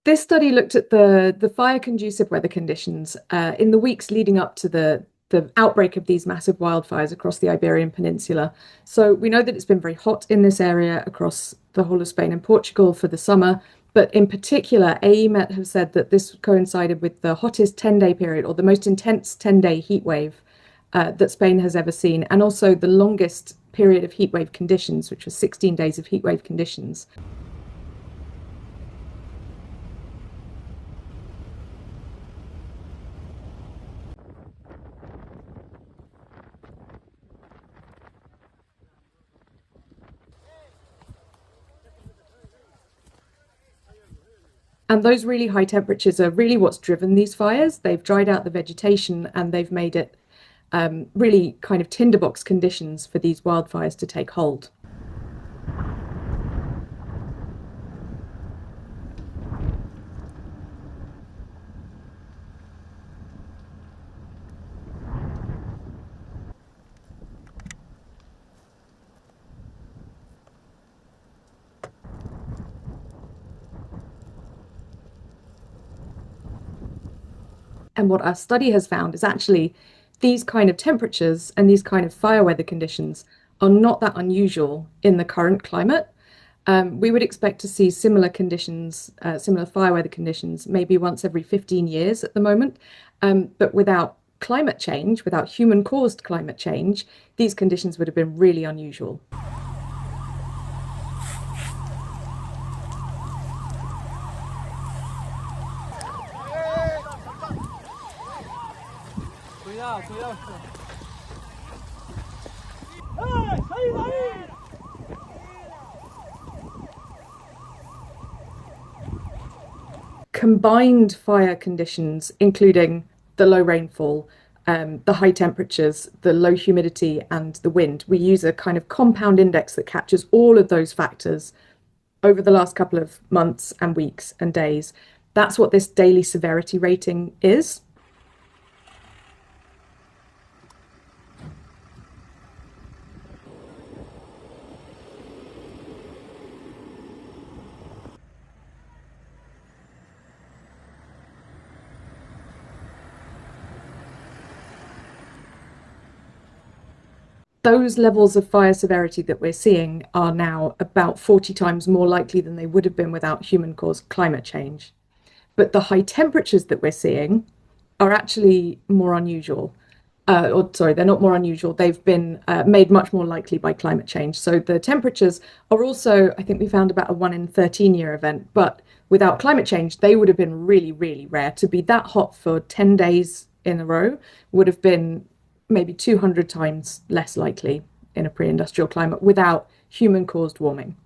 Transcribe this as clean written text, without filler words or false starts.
This study looked at the fire conducive weather conditions in the weeks leading up to the outbreak of these massive wildfires across the Iberian Peninsula. So we know that it's been very hot in this area across the whole of Spain and Portugal for the summer. But in particular, AEMET have said that this coincided with the hottest 10-day period, or the most intense 10-day heat wave that Spain has ever seen, and also the longest period of heat wave conditions, which was 16 days of heat wave conditions. And those really high temperatures are really what's driven these fires. They've dried out the vegetation and they've made it really kind of tinderbox conditions for these wildfires to take hold. And what our study has found is actually these kind of temperatures and these kind of fire weather conditions are not that unusual in the current climate. We would expect to see similar conditions, similar fire weather conditions, maybe once every 15 years at the moment. But without climate change, without human-caused climate change, these conditions would have been really unusual. Combined fire conditions, including the low rainfall, the high temperatures, the low humidity, and the wind. We use a kind of compound index that captures all of those factors over the last couple of months and weeks and days. That's what this daily severity rating is. Those levels of fire severity that we're seeing are now about 40 times more likely than they would have been without human-caused climate change. But the high temperatures that we're seeing are actually more unusual. They're not more unusual. They've been made much more likely by climate change. So the temperatures are also, I think we found about a 1 in 13-year event, but without climate change, they would have been really, really rare. To be that hot for 10 days in a row would have been maybe 200 times less likely in a pre-industrial climate without human-caused warming.